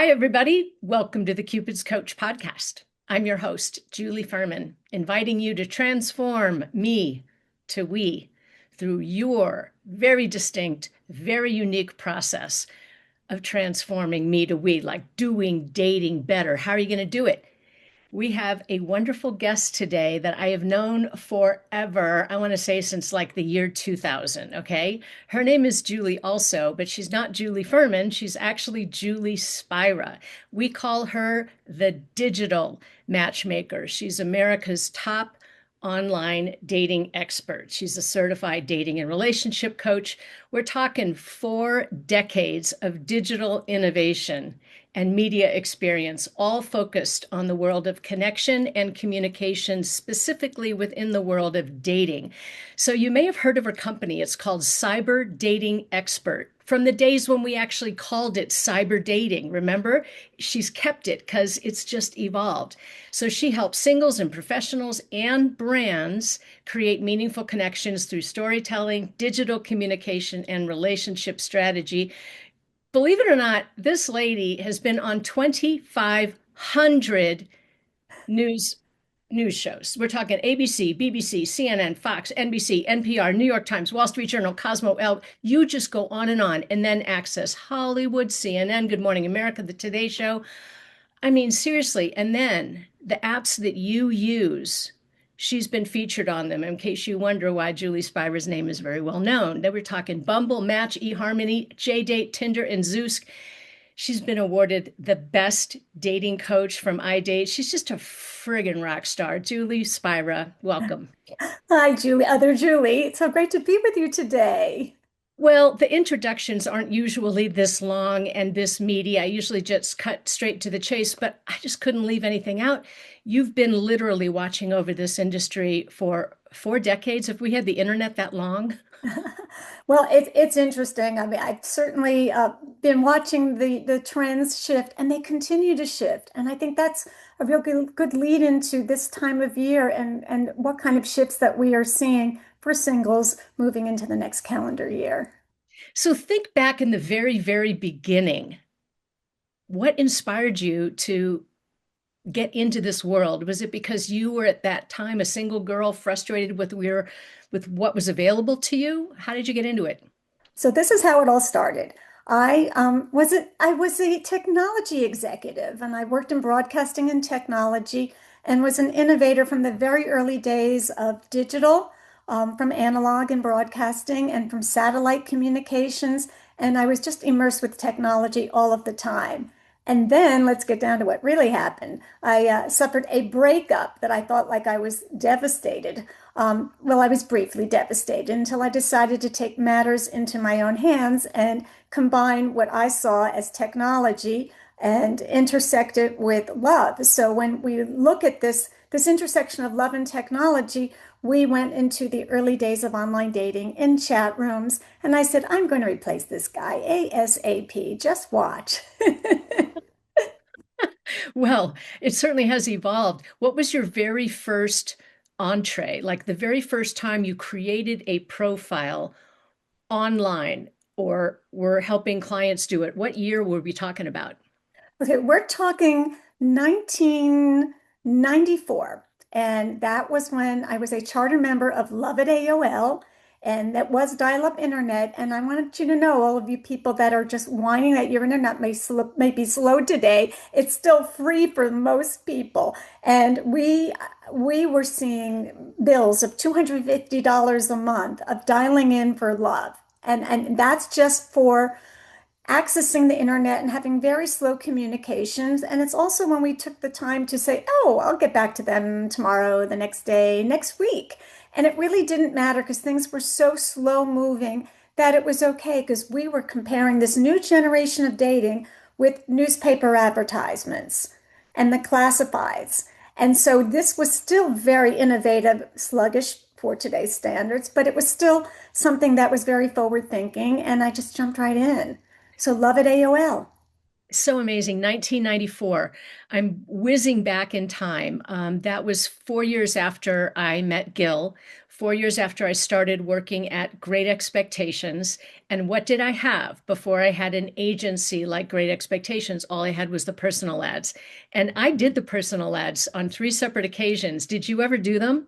Hi, everybody. Welcome to the Cupid's Coach podcast. I'm your host, Julie Ferman, inviting you to transform me to we through your very distinct, very unique process of transforming me to we, like doing dating better. How are you going to do it? We have a wonderful guest today that I have known forever. I want to say since like the year 2000. Okay. Her name is Julie also, but she's not Julie Ferman. She's actually Julie Spira. We call her the digital matchmaker. She's America's top online dating expert. She's a certified dating and relationship coach. We're talking 4 decades of digital innovation and media experience, all focused on the world of connection and communication, specifically within the world of dating. So you may have heard of her company. It's called Cyber Dating Expert. From the days when we actually called it cyber dating, remember? She's kept it because it's just evolved. So she helps singles and professionals and brands create meaningful connections through storytelling, digital communication, and relationship strategy. Believe it or not, this lady has been on 2,500 news shows. We're talking ABC, BBC, CNN, Fox, NBC, NPR, New York Times, Wall Street Journal, Cosmo, Elle. You just go on, and then Access, Hollywood, CNN, Good Morning America, The Today Show. I mean, seriously. And then the apps that you use, she's been featured on them, in case you wonder why Julie Spira's name is very well known. They were talking Bumble, Match, eHarmony, JDate, Tinder, and Zeus. She's been awarded the best dating coach from iDate. She's just a friggin' rock star. Julie Spira, welcome. Hi, Julie, other Julie. It's so great to be with you today. Well, the introductions aren't usually this long and this meaty. I usually just cut straight to the chase, but I just couldn't leave anything out. You've been literally watching over this industry for 4 decades. Have we had the internet that long? Well, it's interesting. I mean, I've certainly been watching the trends shift, and they continue to shift. And I think that's a real good lead into this time of year and what kind of shifts that we are seeing for singles moving into the next calendar year. So think back in the very, very beginning. What inspired you to get into this world? Was it because you were at that time a single girl frustrated with what was available to you? How did you get into it? So this is how it all started. I was a technology executive, and I worked in broadcasting and technology and was an innovator from the very early days of digital, from analog and broadcasting and from satellite communications. And I was just immersed with technology all of the time. And then let's get down to what really happened. I suffered a breakup that I thought like I was devastated. Well, I was briefly devastated until I decided to take matters into my own hands and combine what I saw as technology and intersect it with love. So when we look at this intersection of love and technology, we went into the early days of online dating in chat rooms, and I said, I'm going to replace this guy ASAP. Just watch. Well, it certainly has evolved. What was your very first entree, like the very first time you created a profile online or were helping clients do it? What year were we talking about? Okay, we're talking 1994. And that was when I was a charter member of Love at AOL. And that was dial-up internet. And I wanted you to know, all of you people that are just whining that your internet may be slow today, it's still free for most people. And we were seeing bills of $250 a month of dialing in for love. And that's just for accessing the internet and having very slow communications. And it's also when we took the time to say, oh, I'll get back to them tomorrow, the next day, next week. And it really didn't matter because things were so slow moving that it was okay because we were comparing this new generation of dating with newspaper advertisements and the classifieds. And so this was still very innovative, sluggish for today's standards, but it was still something that was very forward thinking. And I just jumped right in. So love at AOL. So amazing. 1994. I'm whizzing back in time. That was 4 years after I met Gil, 4 years after I started working at Great Expectations. And what did I have before I had an agency like Great Expectations? All I had was the personal ads. And I did the personal ads on three separate occasions. Did you ever do them?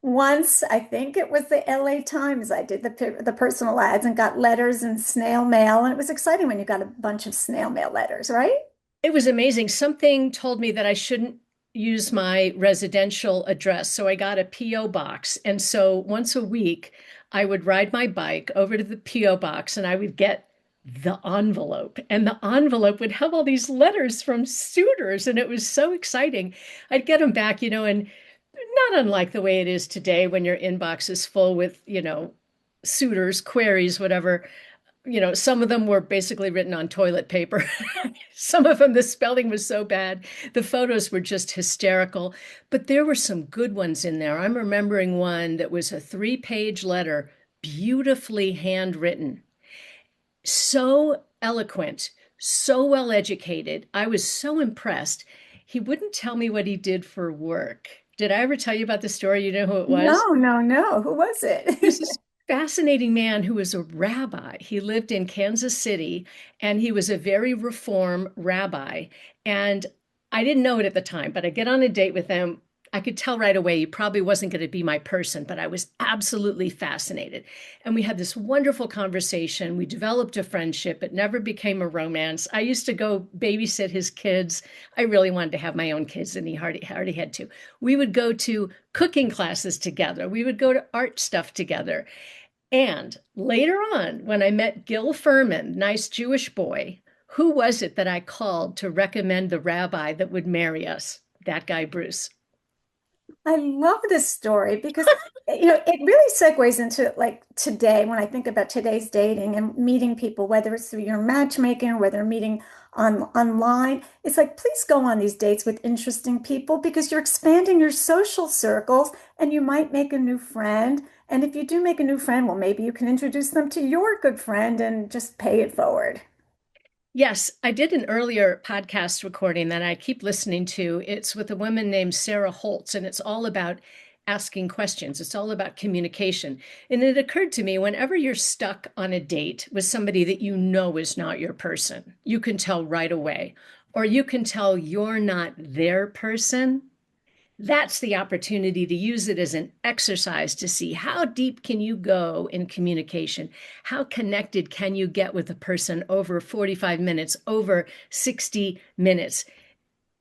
Once, I think it was the LA Times, I did the personal ads and got letters and snail mail. And it was exciting when you got a bunch of snail mail letters, right? It was amazing. Something told me that I shouldn't use my residential address. So I got a P.O. box. And so once a week, I would ride my bike over to the P.O. box and I would get the envelope. And the envelope would have all these letters from suitors. And it was so exciting. I'd get them back, and not unlike the way it is today when your inbox is full with, suitors, queries, whatever. Some of them were basically written on toilet paper. Some of them, the spelling was so bad. The photos were just hysterical, but there were some good ones in there. I'm remembering one that was a 3-page letter, beautifully handwritten, so eloquent, so well educated. I was so impressed. He wouldn't tell me what he did for work. Did I ever tell you about the story? You know who it was? No, no, no. Who was He was it? this fascinating man who was a rabbi. He lived in Kansas City and he was a very reform rabbi. And I didn't know it at the time, but I get on a date with him. I could tell right away he probably wasn't going to be my person, but I was absolutely fascinated. And we had this wonderful conversation. We developed a friendship. It never became a romance. I used to go babysit his kids. I really wanted to have my own kids, and he hardly had to. We would go to cooking classes together. We would go to art stuff together. And later on, when I met Gil Ferman, nice Jewish boy, who was it that I called to recommend the rabbi that would marry us? That guy, Bruce. I love this story because it really segues into like today when I think about today's dating and meeting people, whether it's through your matchmaking or whether meeting online. It's like, please go on these dates with interesting people because you're expanding your social circles and you might make a new friend. And if you do make a new friend, well, maybe you can introduce them to your good friend and just pay it forward. Yes, I did an earlier podcast recording that I keep listening to. It's with a woman named Sarah Holtz, and it's all about asking questions. It's all about communication. And it occurred to me whenever you're stuck on a date with somebody that you know is not your person, you can tell right away, or you can tell you're not their person. That's the opportunity to use it as an exercise to see how deep can you go in communication? How connected can you get with a person over 45 minutes, over 60 minutes?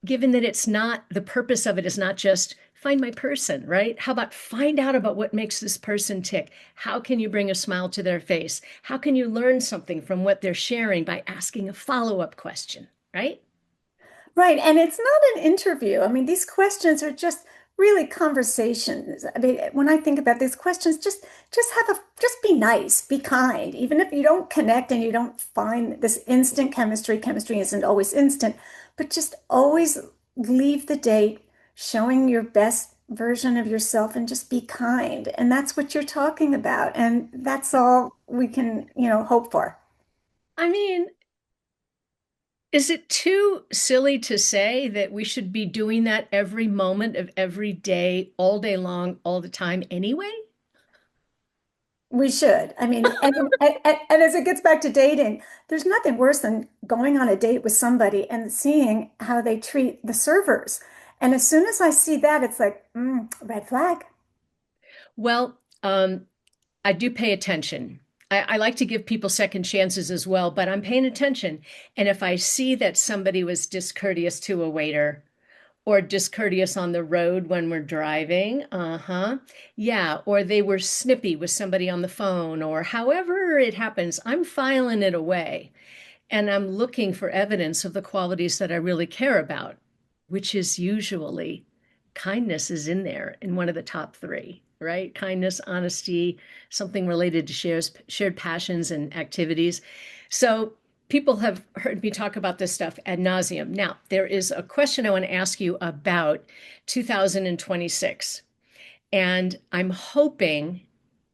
Given that it's not, the purpose of it is not just find my person, right? How about find out about what makes this person tick? How can you bring a smile to their face? How can you learn something from what they're sharing by asking a follow-up question, right? Right. And it's not an interview. I mean, these questions are just really conversations. I mean, when I think about these questions, just be nice, be kind. Even if you don't connect and you don't find this instant chemistry, chemistry isn't always instant, but just always leave the date showing your best version of yourself and just be kind. And that's what you're talking about. And that's all we can, hope for. I mean, is it too silly to say that we should be doing that every moment of every day, all day long, all the time anyway? We should. I mean, and as it gets back to dating, there's nothing worse than going on a date with somebody and seeing how they treat the servers. And as soon as I see that, it's like, red flag. Well, I do pay attention. I like to give people second chances as well, but I'm paying attention. And if I see that somebody was discourteous to a waiter or discourteous on the road when we're driving, yeah, or they were snippy with somebody on the phone, or however it happens, I'm filing it away. And I'm looking for evidence of the qualities that I really care about, which is usually kindness is in there in one of the top three, right? Kindness, honesty, something related to shared passions and activities. So people have heard me talk about this stuff ad nauseum. Now, there is a question I want to ask you about 2026. And I'm hoping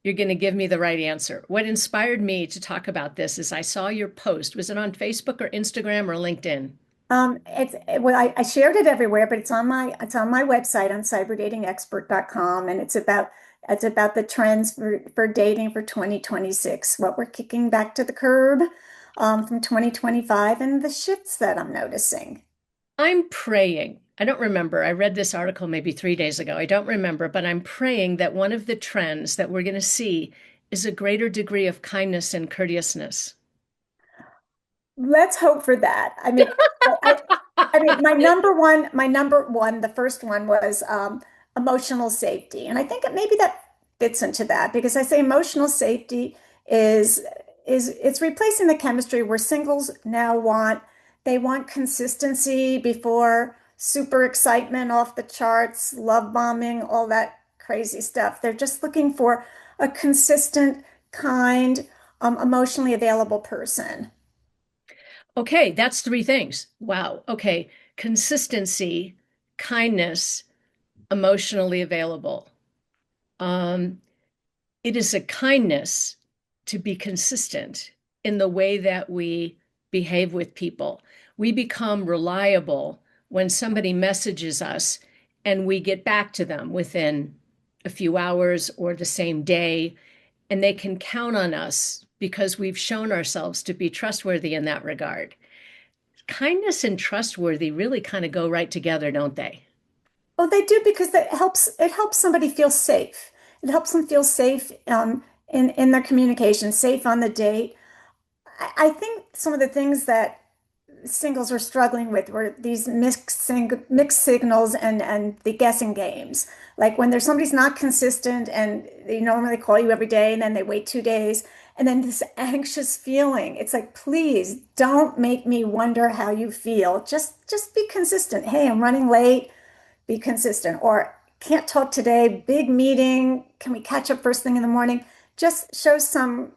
you're going to give me the right answer. What inspired me to talk about this is I saw your post. Was it on Facebook or Instagram or LinkedIn? Well, I shared it everywhere, but it's on my website on cyberdatingexpert.com, and it's about the trends for dating for 2026, what we're kicking back to the curb from 2025, and the shifts that I'm noticing. I'm praying. I don't remember. I read this article maybe 3 days ago. I don't remember, but I'm praying that one of the trends that we're going to see is a greater degree of kindness and courteousness. Let's hope for that. I mean, my number one, the first one was emotional safety, and I think maybe that fits into that because I say emotional safety is it's replacing the chemistry where singles now want consistency before super excitement off the charts, love bombing, all that crazy stuff. They're just looking for a consistent, kind, emotionally available person. Okay, that's three things. Wow. Okay. Consistency, kindness, emotionally available. Um, it is a kindness to be consistent in the way that we behave with people. We become reliable when somebody messages us and we get back to them within a few hours or the same day, and they can count on us because we've shown ourselves to be trustworthy in that regard. Kindness and trustworthy really kind of go right together, don't they? Well, they do because it helps somebody feel safe. It helps them feel safe in their communication, safe on the date. I think some of the things that singles were struggling with were these mixed signals and the guessing games. Like when there's somebody's not consistent and they normally call you every day and then they wait 2 days and then this anxious feeling. It's like, please don't make me wonder how you feel. Just be consistent. Hey, I'm running late. Be consistent. Or can't talk today, big meeting. Can we catch up first thing in the morning? Just show some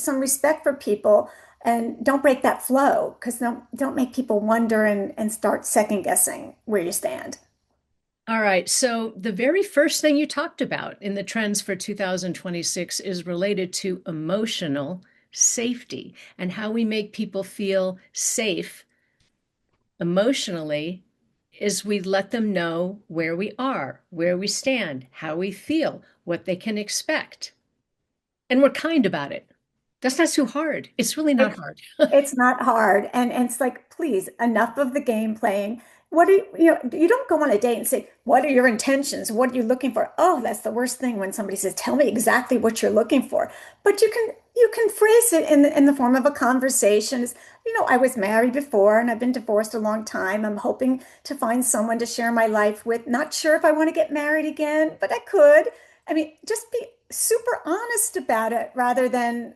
respect for people and don't break that flow because don't make people wonder and start second guessing where you stand. All right. So the very first thing you talked about in the trends for 2026 is related to emotional safety and how we make people feel safe emotionally is we let them know where we are, where we stand, how we feel, what they can expect. And we're kind about it. That's not too hard. It's really not hard. It's not hard. And it's like, please, enough of the game playing. What are you don't go on a date and say, what are your intentions? What are you looking for? Oh, that's the worst thing when somebody says, tell me exactly what you're looking for. But you can phrase it in the form of a conversation. I was married before and I've been divorced a long time. I'm hoping to find someone to share my life with. Not sure if I want to get married again, but I could. I mean, just be super honest about it rather than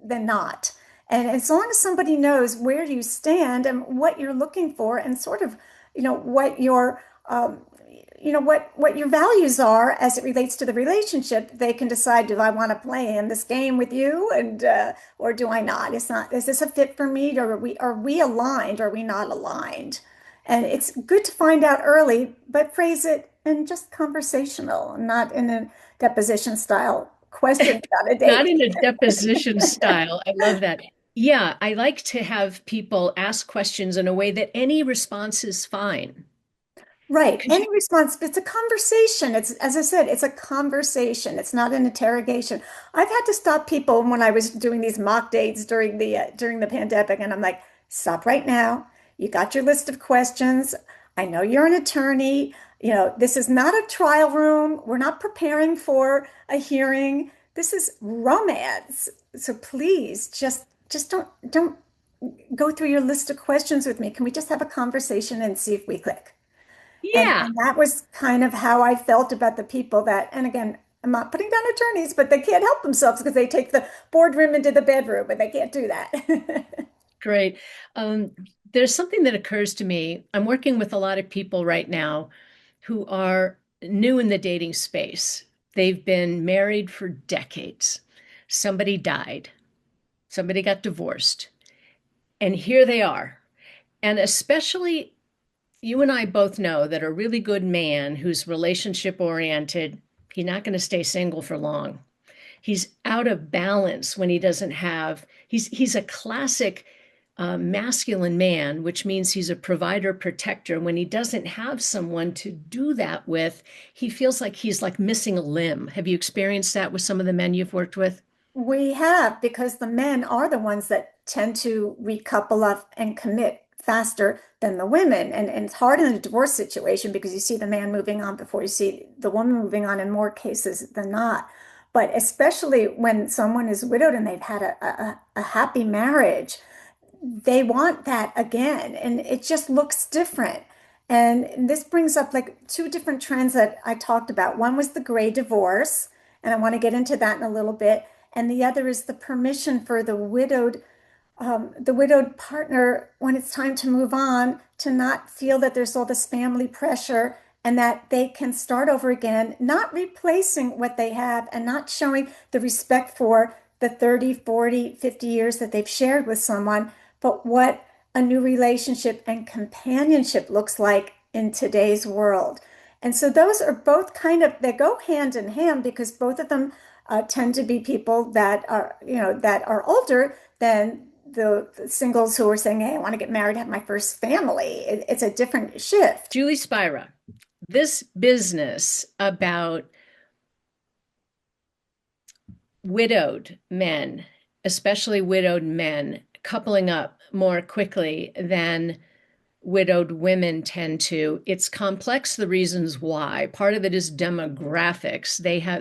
not. And as long as somebody knows where you stand and what you're looking for and sort of, what your values are as it relates to the relationship, they can decide, do I want to play in this game with you and or do I not? It's not, is this a fit for me? Or are we aligned? Or are we not aligned? And it's good to find out early, but phrase it in just conversational, not in a deposition style question about a Not date. in a deposition style. I love that. Yeah, I like to have people ask questions in a way that any response is fine. Right. Because you, Any response, it's a conversation. It's, as I said, it's a conversation. It's not an interrogation. I've had to stop people when I was doing these mock dates during the pandemic, and I'm like, stop right now. You got your list of questions. I know you're an attorney. This is not a trial room. We're not preparing for a hearing. This is romance. So please just don't go through your list of questions with me. Can we just have a conversation and see if we click? And, yeah, and that was kind of how I felt about the people that, and again, I'm not putting down attorneys, but they can't help themselves because they take the boardroom into the bedroom and they can't do that. great. Um, there's something that occurs to me. I'm working with a lot of people right now who are new in the dating space. They've been married for decades. Somebody died, somebody got divorced, and here they are. And especially you and I both know that a really good man who's relationship oriented, he's not going to stay single for long. He's out of balance when he doesn't have, he's a classic masculine man, which means he's a provider, protector. When he doesn't have someone to do that with, he feels like he's like missing a limb. Have you experienced that with some of the men you've worked with? We have, because the men are the ones that tend to recouple up and commit faster than the women. And it's hard in a divorce situation because you see the man moving on before you see the woman moving on in more cases than not. But especially when someone is widowed and they've had a happy marriage, they want that again, and it just looks different. And this brings up like two different trends that I talked about. One was the gray divorce, and I want to get into that in a little bit. And the other is the permission for the widowed partner, when it's time to move on, to not feel that there's all this family pressure and that they can start over again, not replacing what they have and not showing the respect for the 30, 40, 50 years that they've shared with someone, but what a new relationship and companionship looks like in today's world. And so those are both kind of, they go hand in hand because both of them tend to be people that are, that are older than the singles who are saying, hey, I want to get married, have my first family. It's a different shift. Julie Spira, this business about widowed men, especially widowed men, coupling up more quickly than widowed women tend to. It's complex, the reasons why. Part of it is demographics.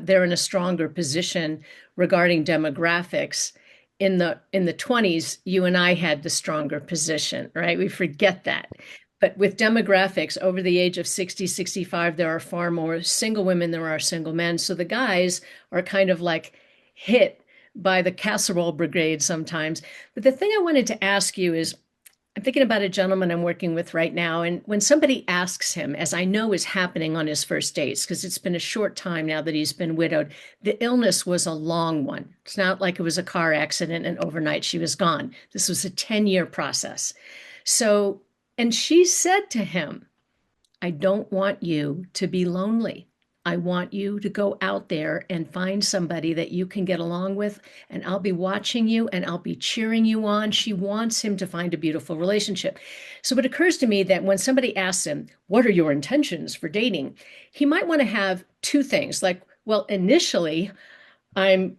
They're in a stronger position regarding demographics. In the 20s, you and I had the stronger position, right? We forget that. But with demographics, over the age of 60, 65, there are far more single women than there are single men. So the guys are kind of like hit by the casserole brigade sometimes. But the thing I wanted to ask you is, I'm thinking about a gentleman I'm working with right now. And when somebody asks him, as I know is happening on his first dates, because it's been a short time now that he's been widowed, the illness was a long one. It's not like it was a car accident and overnight she was gone. This was a 10-year process. So, and she said to him, I don't want you to be lonely. I want you to go out there and find somebody that you can get along with, and I'll be watching you and I'll be cheering you on. She wants him to find a beautiful relationship. So it occurs to me that when somebody asks him, what are your intentions for dating? He might want to have two things like, well, initially, I'm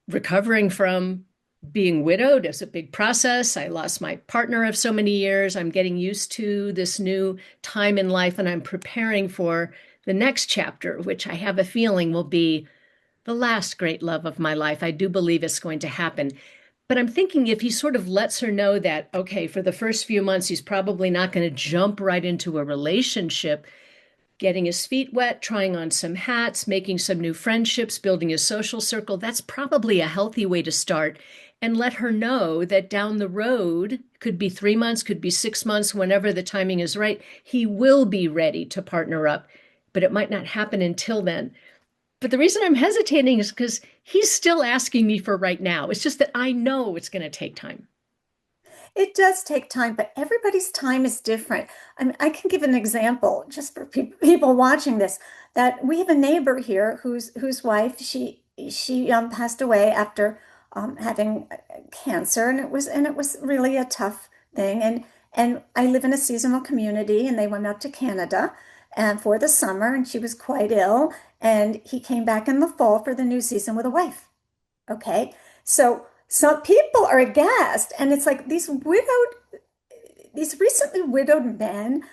recovering from being widowed. It's a big process. I lost my partner of so many years. I'm getting used to this new time in life, and I'm preparing for the next chapter, which I have a feeling will be the last great love of my life. I do believe it's going to happen. But I'm thinking if he sort of lets her know that, okay, for the first few months, he's probably not going to jump right into a relationship, getting his feet wet, trying on some hats, making some new friendships, building a social circle, that's probably a healthy way to start. And let her know that down the road, could be 3 months, could be 6 months, whenever the timing is right, he will be ready to partner up, but it might not happen until then. But the reason I'm hesitating is because he's still asking me for right now. It's just that I know it's going to take time. It does take time, but everybody's time is different. I mean, I can give an example just for people watching this, that we have a neighbor here whose wife, she passed away after having cancer, and it was really a tough thing. And I live in a seasonal community, and they went up to Canada and for the summer, and she was quite ill, and he came back in the fall for the new season with a wife. Okay. So some people are aghast, and it's like these recently widowed men,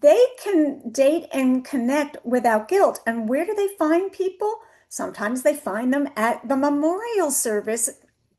they can date and connect without guilt. And where do they find people? Sometimes they find them at the memorial service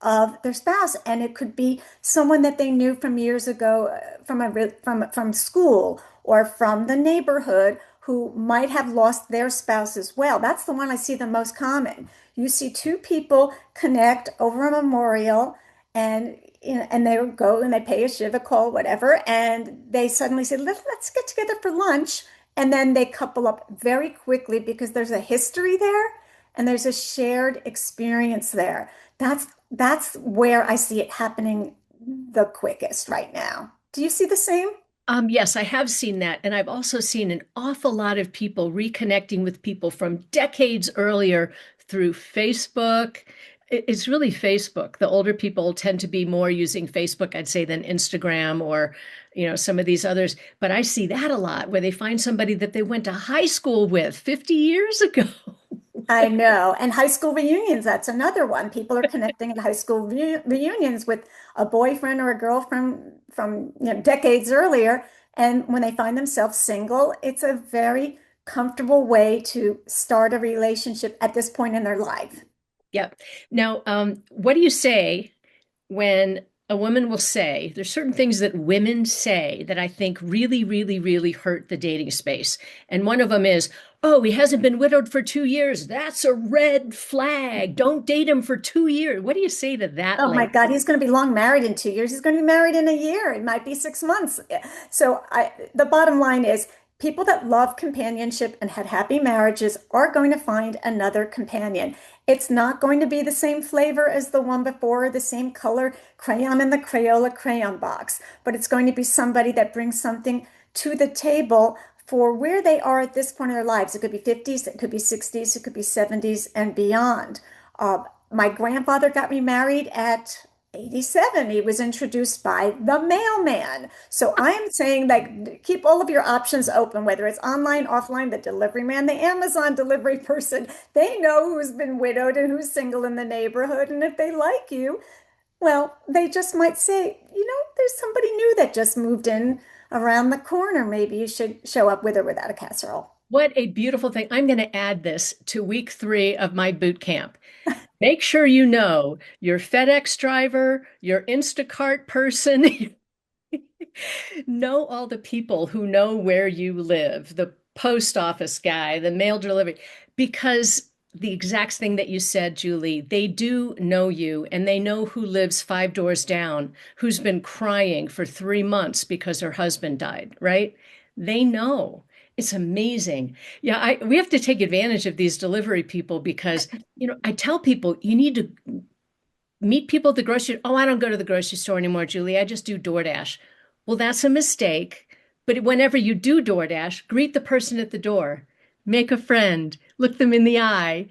of their spouse, and it could be someone that they knew from years ago, from school or from the neighborhood, who might have lost their spouse as well. That's the one I see the most common. You see two people connect over a memorial, and and they go and they pay a shiva call, whatever, and they suddenly say, let's get together for lunch. And then they couple up very quickly because there's a history there and there's a shared experience there. That's where I see it happening the quickest right now. Do you see the same? Yes, I have seen that. And I've also seen an awful lot of people reconnecting with people from decades earlier through Facebook. It's really Facebook. The older people tend to be more using Facebook, I'd say, than Instagram or, some of these others. But I see that a lot where they find somebody that they went to high school with 50 years ago. I know. And high school reunions, that's another one. People are connecting at high school reunions with a boyfriend or a girlfriend from, decades earlier. And when they find themselves single, it's a very comfortable way to start a relationship at this point in their life. Yep. Now, what do you say when a woman will say, there's certain things that women say that I think really, really, really hurt the dating space. And one of them is, oh, he hasn't been widowed for 2 years. That's a red flag. Don't date him for 2 years. What do you say to that, Oh my lady? God, he's going to be long married in 2 years. He's going to be married in a year. It might be 6 months. So the bottom line is people that love companionship and had happy marriages are going to find another companion. It's not going to be the same flavor as the one before, the same color crayon in the Crayola crayon box, but it's going to be somebody that brings something to the table for where they are at this point in their lives. It could be 50s, it could be 60s, it could be 70s and beyond. My grandfather got me married at 87. He was introduced by the mailman. So I'm saying like keep all of your options open, whether it's online, offline, the delivery man, the Amazon delivery person. They know who's been widowed and who's single in the neighborhood. And if they like you, well, they just might say, there's somebody new that just moved in around the corner. Maybe you should show up with or without a casserole. What a beautiful thing. I'm going to add this to week 3 of my boot camp. Make sure you know your FedEx driver, your Instacart person, know all the people who know where you live, the post office guy, the mail delivery, because the exact thing that you said, Julie, they do know you and they know who lives 5 doors down, who's been crying for 3 months because her husband died, right? They know. It's amazing. Yeah, we have to take advantage of these delivery people because, I tell people you need to meet people at the grocery. Oh, I don't go to the grocery store anymore, Julie. I just do DoorDash. Well, that's a mistake. But whenever you do DoorDash, greet the person at the door, make a friend, look them in the eye.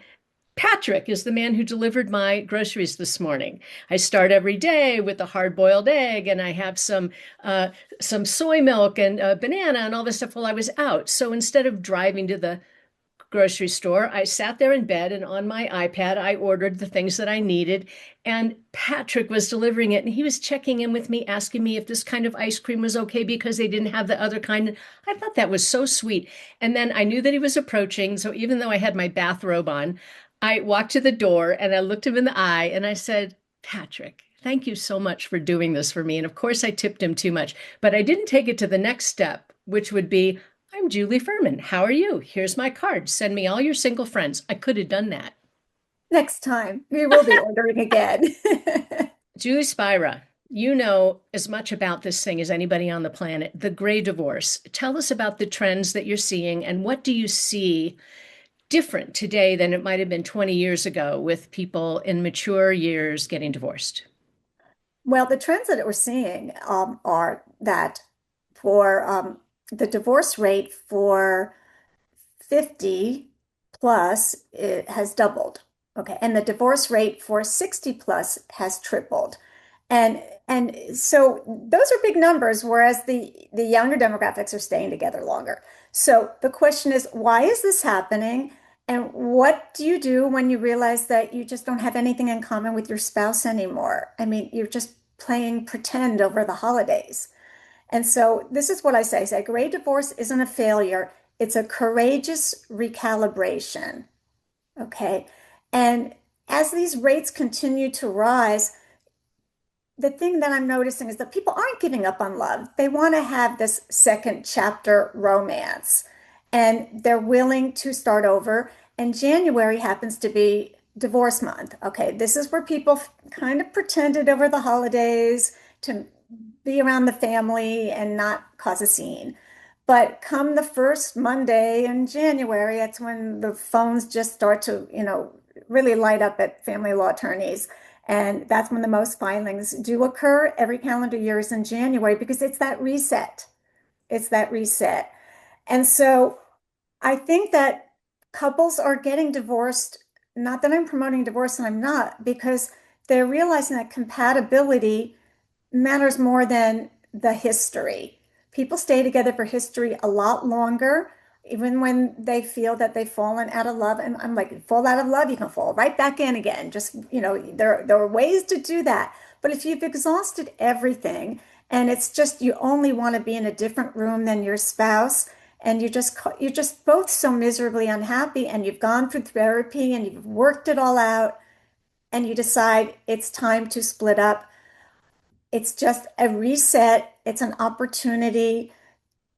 Patrick is the man who delivered my groceries this morning. I start every day with a hard-boiled egg, and I have some soy milk and a banana and all this stuff while I was out. So instead of driving to the grocery store, I sat there in bed and on my iPad, I ordered the things that I needed. And Patrick was delivering it and he was checking in with me, asking me if this kind of ice cream was okay because they didn't have the other kind. I thought that was so sweet. And then I knew that he was approaching. So even though I had my bathrobe on, I walked to the door and I looked him in the eye and I said, Patrick, thank you so much for doing this for me. And of course, I tipped him too much, but I didn't take it to the next step, which would be, I'm Julie Ferman. How are you? Here's my card. Send me all your single friends. I could have done that. Next time we will be ordering again. Julie Spira, you know as much about this thing as anybody on the planet, the gray divorce. Tell us about the trends that you're seeing and what do you see different today than it might have been 20 years ago with people in mature years getting divorced? Well, the trends that we're seeing are that for the divorce rate for 50 plus, it has doubled. Okay. And the divorce rate for 60 plus has tripled. And so those are big numbers, whereas the younger demographics are staying together longer. So the question is, why is this happening? And what do you do when you realize that you just don't have anything in common with your spouse anymore? I mean, you're just playing pretend over the holidays. And so this is what I say. I say, great divorce isn't a failure. It's a courageous recalibration. Okay. And as these rates continue to rise, the thing that I'm noticing is that people aren't giving up on love. They want to have this second chapter romance and they're willing to start over. And January happens to be divorce month. Okay, this is where people kind of pretended over the holidays to be around the family and not cause a scene. But come the first Monday in January, that's when the phones just start to, really light up at family law attorneys. And that's when the most filings do occur. Every calendar year is in January because it's that reset. It's that reset. And so I think that couples are getting divorced, not that I'm promoting divorce and I'm not, because they're realizing that compatibility matters more than the history. People stay together for history a lot longer, even when they feel that they've fallen out of love. And I'm like, fall out of love, you can fall right back in again. Just, there are ways to do that. But if you've exhausted everything and it's just you only want to be in a different room than your spouse, and you're just both so miserably unhappy, and you've gone through therapy and you've worked it all out, and you decide it's time to split up, it's just a reset. It's an opportunity.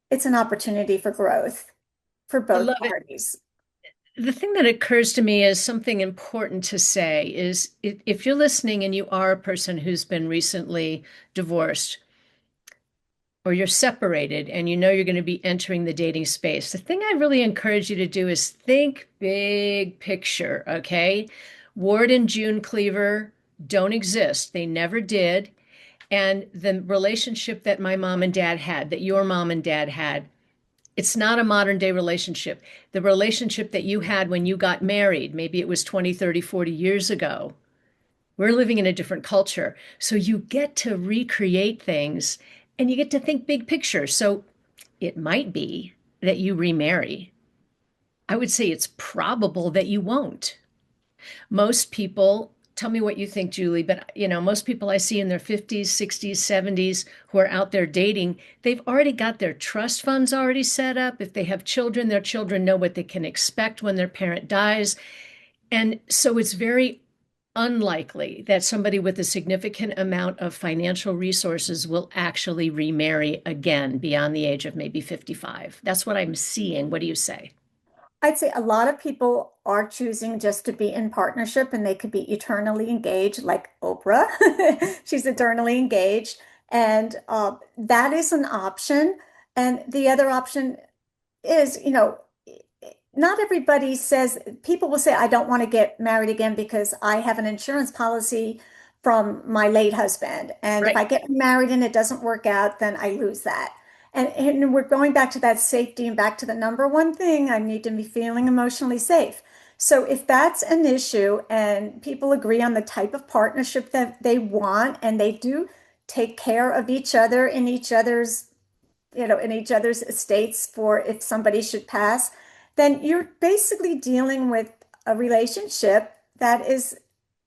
It's an opportunity for growth for I both love it. parties. The thing that occurs to me is something important to say is if you're listening and you are a person who's been recently divorced or you're separated and you know you're going to be entering the dating space, the thing I really encourage you to do is think big picture, okay? Ward and June Cleaver don't exist. They never did. And the relationship that my mom and dad had, that your mom and dad had, it's not a modern day relationship. The relationship that you had when you got married, maybe it was 20, 30, 40 years ago. We're living in a different culture. So you get to recreate things and you get to think big picture. So it might be that you remarry. I would say it's probable that you won't. Most people, tell me what you think, Julie, but most people I see in their 50s, 60s, 70s who are out there dating, they've already got their trust funds already set up. If they have children, their children know what they can expect when their parent dies. And so it's very unlikely that somebody with a significant amount of financial resources will actually remarry again beyond the age of maybe 55. That's what I'm seeing. What do you say? I'd say a lot of people are choosing just to be in partnership and they could be eternally engaged, like Oprah. She's eternally engaged. And that is an option. And the other option is, not everybody says, people will say, I don't want to get married again because I have an insurance policy from my late husband. And if Right. I get married and it doesn't work out, then I lose that. And we're going back to that safety and back to the number one thing, I need to be feeling emotionally safe. So if that's an issue and people agree on the type of partnership that they want and they do take care of each other in each other's estates for if somebody should pass, then you're basically dealing with a relationship that is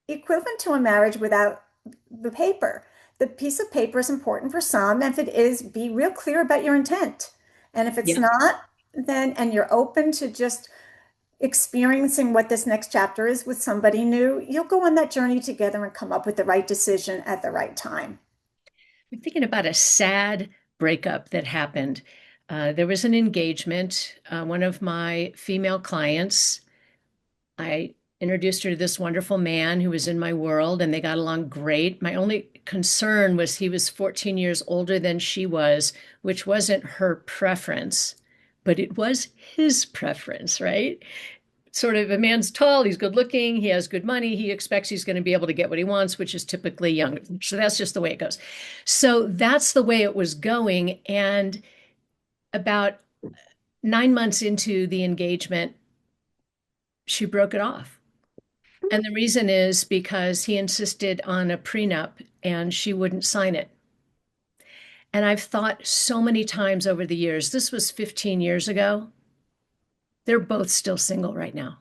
equivalent to a marriage without the paper. The piece of paper is important for some. If it is, be real clear about your intent. And if it's Yeah. not, then, and you're open to just experiencing what this next chapter is with somebody new, you'll go on that journey together and come up with the right decision at the right time. I'm thinking about a sad breakup that happened. There was an engagement. One of my female clients, I introduced her to this wonderful man who was in my world, and they got along great. My only concern was he was 14 years older than she was, which wasn't her preference, but it was his preference, right? Sort of a man's tall, he's good looking, he has good money, he expects he's going to be able to get what he wants, which is typically younger. So that's just the way it goes. So that's the way it was going. And about 9 months into the engagement, she broke it off. And the reason is because he insisted on a prenup and she wouldn't sign it. And I've thought so many times over the years, this was 15 years ago. They're both still single right now.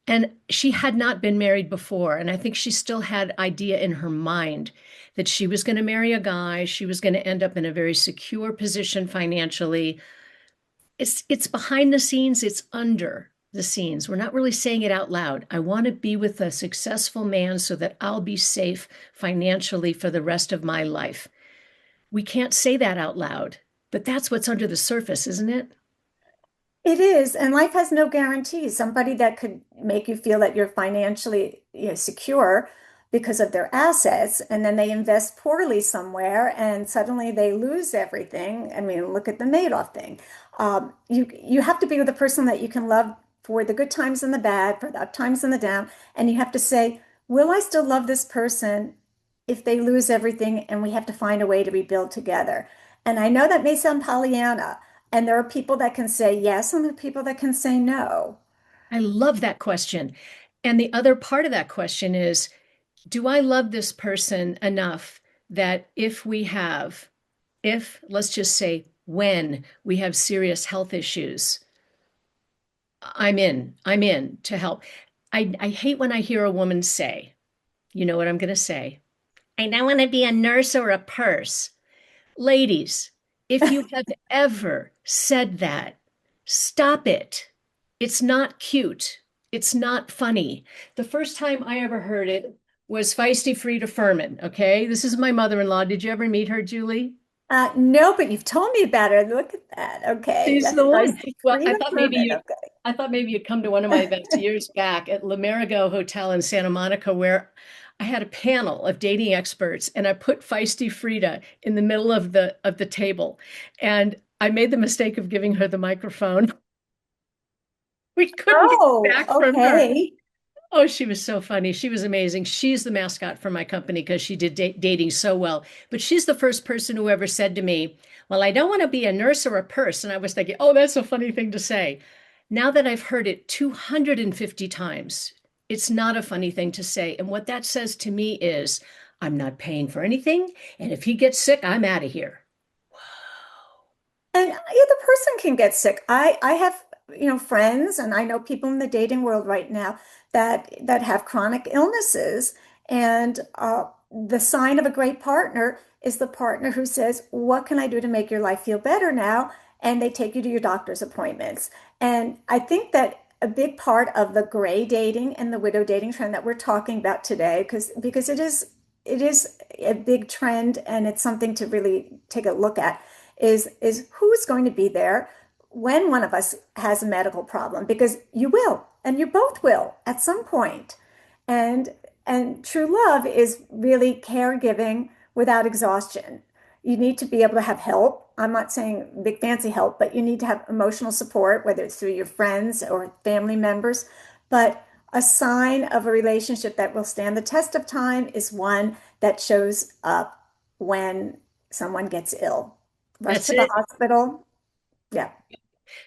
And she had not been married before. And I think she still had idea in her mind that she was going to marry a guy. She was going to end up in a very secure position financially. It's behind the scenes. It's under the scenes. We're not really saying it out loud. I want to be with a successful man so that I'll be safe financially for the rest of my life. We can't say that out loud, but that's what's under the surface, isn't it? It is, and life has no guarantees. Somebody that could make you feel that you're financially, secure because of their assets, and then they invest poorly somewhere, and suddenly they lose everything. I mean, look at the Madoff thing. You have to be with a person that you can love for the good times and the bad, for the up times and the down, and you have to say, will I still love this person if they lose everything and we have to find a way to rebuild together? And I know that may sound Pollyanna, and there are people that can say yes, and there are people that can say no. I love that question. And the other part of that question is, do I love this person enough that let's just say, when we have serious health issues, I'm in to help. I hate when I hear a woman say, you know what I'm going to say? I don't want to be a nurse or a purse. Ladies, if you have ever said that, stop it. It's not cute. It's not funny. The first time I ever heard it was Feisty Frida Furman. Okay. This is my mother-in-law. Did you ever meet her, Julie? No, but you've told me about her. Look at that. Okay, She's that's the one. Darcy Well, Freedom Herman. Okay. I thought maybe you'd come to one of my events years back at L'Amerigo Hotel in Santa Monica, where I had a panel of dating experts, and I put Feisty Frida in the middle of the table, and I made the mistake of giving her the microphone. We couldn't get it Oh, back from her. okay. Oh, she was so funny. She was amazing. She's the mascot for my company because she did dating so well. But she's the first person who ever said to me, well, I don't want to be a nurse or a purse. And I was thinking, oh, that's a funny thing to say. Now that I've heard it 250 times, it's not a funny thing to say. And what that says to me is, I'm not paying for anything. And if he gets sick, I'm out of here. And yeah, the person can get sick. I have, friends, and I know people in the dating world right now that have chronic illnesses. And the sign of a great partner is the partner who says, "What can I do to make your life feel better now?" And they take you to your doctor's appointments. And I think that a big part of the gray dating and the widow dating trend that we're talking about today, because it is a big trend and it's something to really take a look at is who's going to be there when one of us has a medical problem, because you will, and you both will at some point. And and true love is really caregiving without exhaustion. You need to be able to have help. I'm not saying big fancy help, but you need to have emotional support, whether it's through your friends or family members. But a sign of a relationship that will stand the test of time is one that shows up when someone gets ill. Rush That's to the it. hospital. Yeah.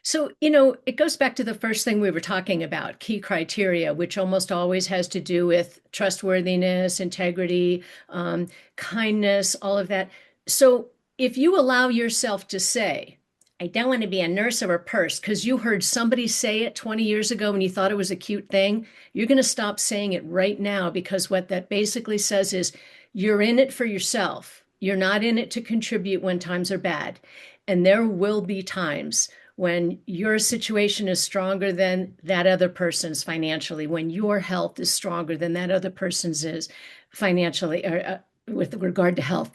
So, it goes back to the first thing we were talking about, key criteria, which almost always has to do with trustworthiness, integrity, kindness, all of that. So, if you allow yourself to say, I don't want to be a nurse or a purse, because you heard somebody say it 20 years ago and you thought it was a cute thing, you're going to stop saying it right now, because what that basically says is you're in it for yourself. You're not in it to contribute when times are bad. And there will be times when your situation is stronger than that other person's financially, when your health is stronger than that other person's is financially, or with regard to health.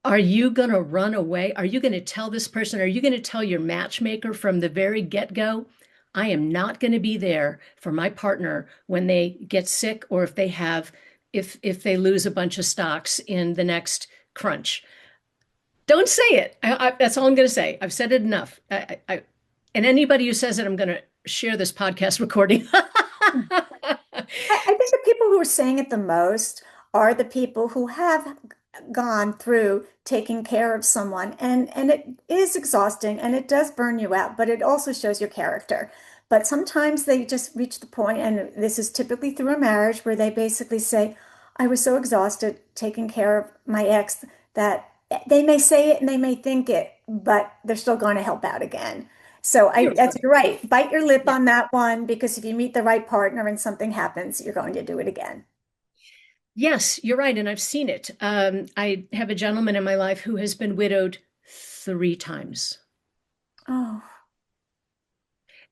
Are you going to run away? Are you going to tell this person? Are you going to tell your matchmaker from the very get-go, I am not going to be there for my partner when they get sick, or if they lose a bunch of stocks in the next crunch? Don't say it. That's all I'm going to say. I've said it enough. And anybody who says it, I'm going to share this podcast recording. I think the people who are saying it the most are the people who have gone through taking care of someone, and it is exhausting and it does burn you out, but it also shows your character. But sometimes they just reach the point, and this is typically through a marriage, where they basically say, I was so exhausted taking care of my ex, that they may say it and they may think it, but they're still going to help out again. So You're you're right. right. Bite your lip Yeah. on that one, because if you meet the right partner and something happens, you're going to do it again. Yes, you're right. And I've seen it. I have a gentleman in my life who has been widowed 3 times. Oh,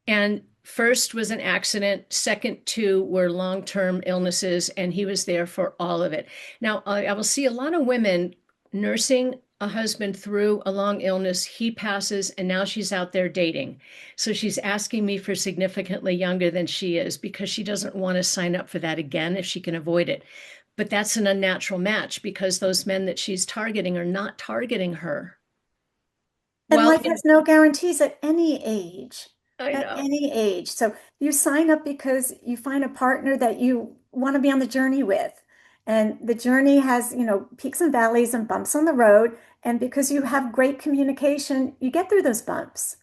And first was an accident, second two were long-term illnesses, and he was there for all of it. Now, I will see a lot of women nursing a husband through a long illness. He passes, and now she's out there dating. So she's asking me for significantly younger than she is, because she doesn't want to sign up for that again if she can avoid it. But that's an unnatural match, because those men that she's targeting are not targeting her. and Well, life has no guarantees at any age, I at know. any age. So you sign up because you find a partner that you want to be on the journey with. And the journey has, peaks and valleys and bumps on the road. And because you have great communication, you get through those bumps.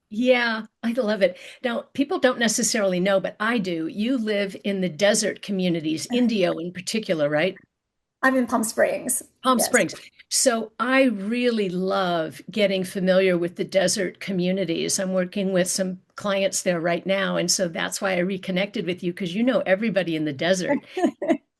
Yeah, I love it. Now, people don't necessarily know, but I do. You live in the desert communities, Indio in particular, right? I'm in Palm Springs. Palm Yes. Springs. So I really love getting familiar with the desert communities. I'm working with some clients there right now. And so that's why I reconnected with you because you know everybody in the desert.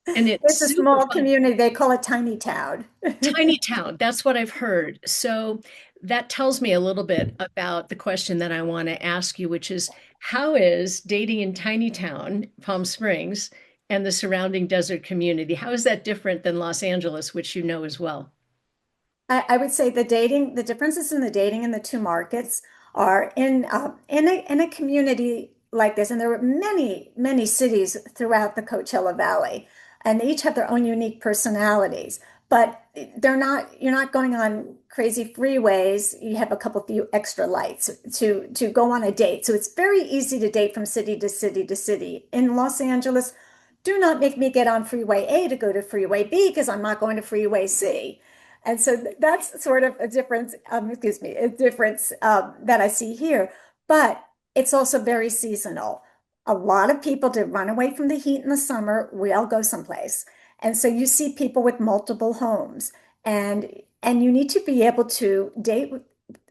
And it's It's a super small fun. community. They call it tiny town. Tiny town. That's what I've heard. So that tells me a little bit about the question that I want to ask you, which is how is dating in tiny town, Palm Springs, and the surrounding desert community? How is that different than Los Angeles, which you know as well? I would say the differences in the dating in the two markets are in a community like this, and there are many cities throughout the Coachella Valley, and they each have their own unique personalities. But you're not going on crazy freeways. You have a couple few extra lights to go on a date. So it's very easy to date from city to city to city. In Los Angeles, do not make me get on Freeway A to go to Freeway B because I'm not going to Freeway C. And so that's sort of a difference, a difference that I see here. But it's also very seasonal. A lot of people to run away from the heat in the summer, we all go someplace. And so you see people with multiple homes, and you need to be able to date with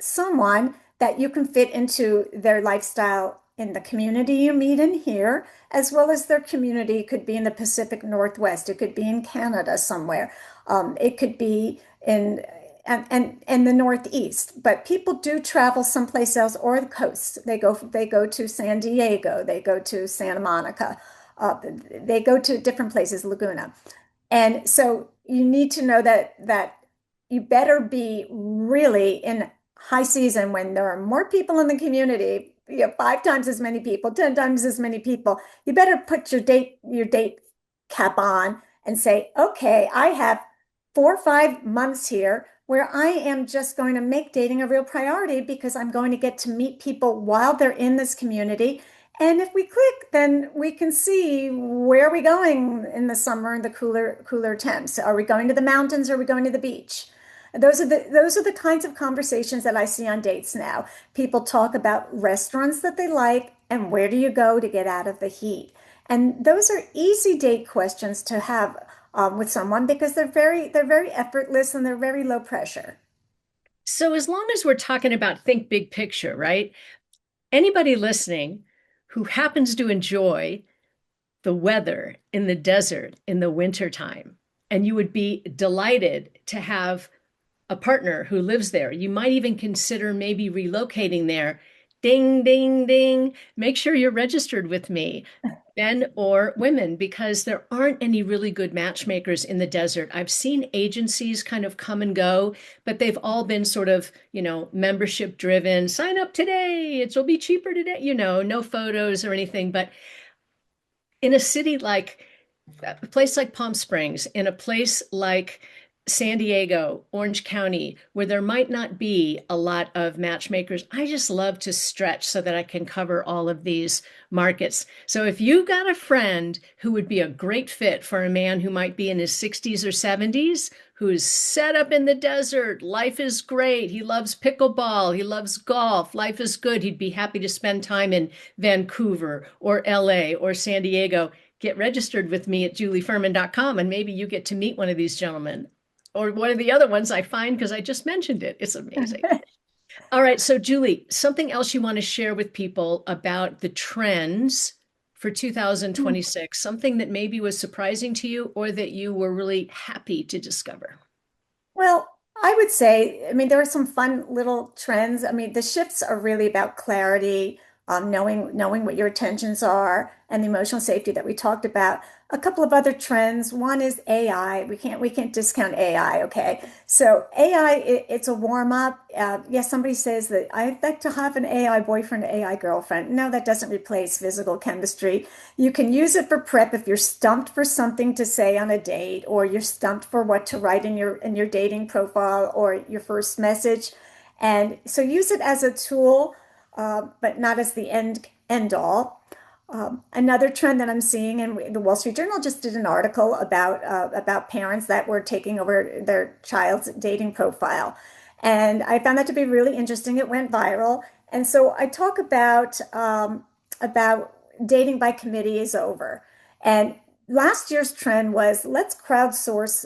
someone that you can fit into their lifestyle in the community you meet in here, as well as their community. It could be in the Pacific Northwest, it could be in Canada somewhere, it could be in and the Northeast. But people do travel someplace else or the coast. They go to San Diego, they go to Santa Monica, they go to different places, Laguna. And so you need to know that you better be really in high season when there are more people in the community, 5 times as many people, 10 times as many people. You better put your date cap on and say, okay, I have 4 or 5 months here where I am just going to make dating a real priority because I'm going to get to meet people while they're in this community. And if we click, then we can see where are we going in the summer and the cooler temps. Are we going to the mountains? Or are we going to the beach? Those are the kinds of conversations that I see on dates now. People talk about restaurants that they like and where do you go to get out of the heat. And those are easy date questions to have with someone because they're very effortless and they're very low pressure. So, as long as we're talking about think big picture, right? Anybody listening who happens to enjoy the weather in the desert in the wintertime, and you would be delighted to have a partner who lives there. You might even consider maybe relocating there. Ding, ding, ding. Make sure you're registered with me, men or women, because there aren't any really good matchmakers in the desert. I've seen agencies kind of come and go, but they've all been sort of, membership driven. Sign up today. It'll be cheaper today, no photos or anything. But in a city like a place like Palm Springs, in a place like San Diego, Orange County, where there might not be a lot of matchmakers, I just love to stretch so that I can cover all of these markets. So if you got a friend who would be a great fit for a man who might be in his 60s or 70s, who's set up in the desert, life is great, he loves pickleball, he loves golf, life is good, he'd be happy to spend time in Vancouver or LA or San Diego, get registered with me at julieferman.com and maybe you get to meet one of these gentlemen or one of the other ones I find because I just mentioned it. It's amazing. All right. So, Julie, something else you want to share with people about the trends for 2026, something that maybe was surprising to you or that you were really happy to discover? Well, I would say, I mean, there are some fun little trends. I mean, the shifts are really about clarity, knowing what your intentions are, and the emotional safety that we talked about. A couple of other trends. One is AI. We can't discount AI. Okay, so AI, it's a warm up. Yes, somebody says that I'd like to have an AI boyfriend, AI girlfriend. No, that doesn't replace physical chemistry. You can use it for prep if you're stumped for something to say on a date, or you're stumped for what to write in your dating profile or your first message. And so use it as a tool, but not as the end all. Another trend that I'm seeing, and the Wall Street Journal just did an article about parents that were taking over their child's dating profile, and I found that to be really interesting. It went viral, and so I talk about dating by committee is over, and last year's trend was let's crowdsource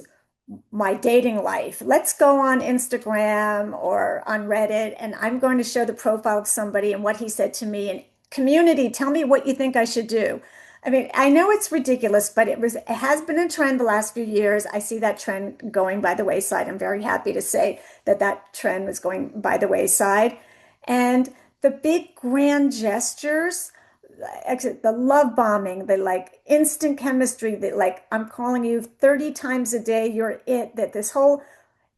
my dating life. Let's go on Instagram or on Reddit, and I'm going to show the profile of somebody and what he said to me. And community, tell me what you think I should do. I mean, I know it's ridiculous, but it has been a trend the last few years. I see that trend going by the wayside. I'm very happy to say that that trend was going by the wayside. And the big grand gestures, the love bombing, the like instant chemistry, that like I'm calling you 30 times a day, you're it, that this whole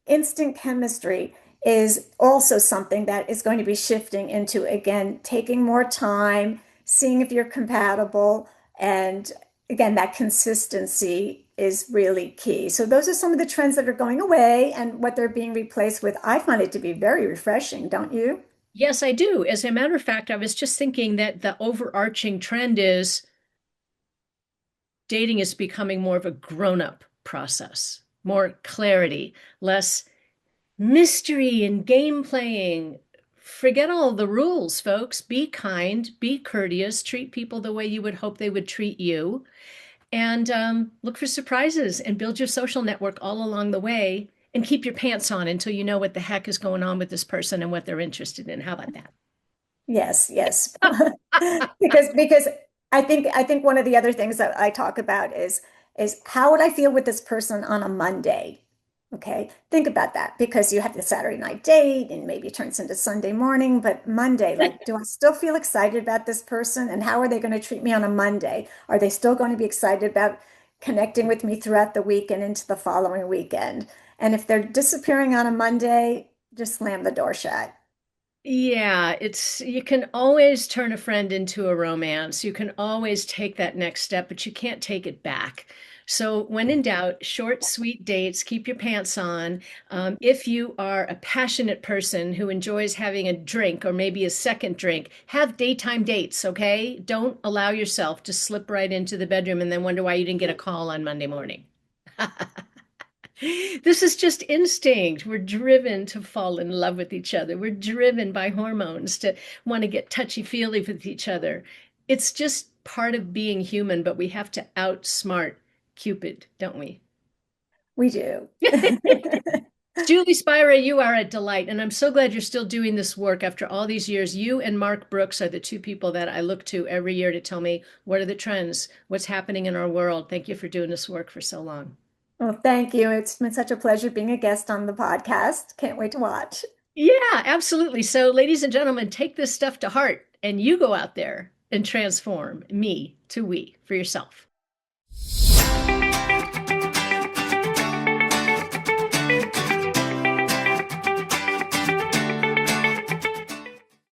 instant chemistry is also something that is going to be shifting into, again, taking more time, seeing if you're compatible. And again, that consistency is really key. So those are some of the trends that are going away and what they're being replaced with. I find it to be very refreshing, don't you? Yes, I do. As a matter of fact, I was just thinking that the overarching trend is dating is becoming more of a grown-up process, more clarity, less mystery and game playing. Forget all the rules, folks. Be kind, be courteous, treat people the way you would hope they would treat you, and look for surprises and build your social network all along the way. And keep your pants on until you know what the heck is going on with this person and what they're interested in. How about Yes, yes. that? Because I think one of the other things that I talk about is how would I feel with this person on a Monday? Okay, think about that because you have the Saturday night date and maybe it turns into Sunday morning, but Monday, like, do I still feel excited about this person? And how are they going to treat me on a Monday? Are they still going to be excited about connecting with me throughout the week and into the following weekend? And if they're disappearing on a Monday, just slam the door shut. Yeah, it's you can always turn a friend into a romance. You can always take that next step, but you can't take it back. So when in doubt, short, sweet dates, keep your pants on. If you are a passionate person who enjoys having a drink or maybe a second drink, have daytime dates, okay? Don't allow yourself to slip right into the bedroom and then wonder why you didn't get a call on Monday morning. This is just instinct. We're driven to fall in love with each other. We're driven by hormones to want to get touchy-feely with each other. It's just part of being human, but we have to outsmart Cupid, don't we? We do. Julie Spira, you are a delight, and I'm so glad you're still doing this work after all these years. You and Mark Brooks are the two people that I look to every year to tell me what are the trends, what's happening in our world. Thank you for doing this work for so long. Well, thank you. It's been such a pleasure being a guest on the podcast. Can't wait to watch. Yeah, absolutely. So, ladies and gentlemen, take this stuff to heart and you go out there and transform me to we for yourself.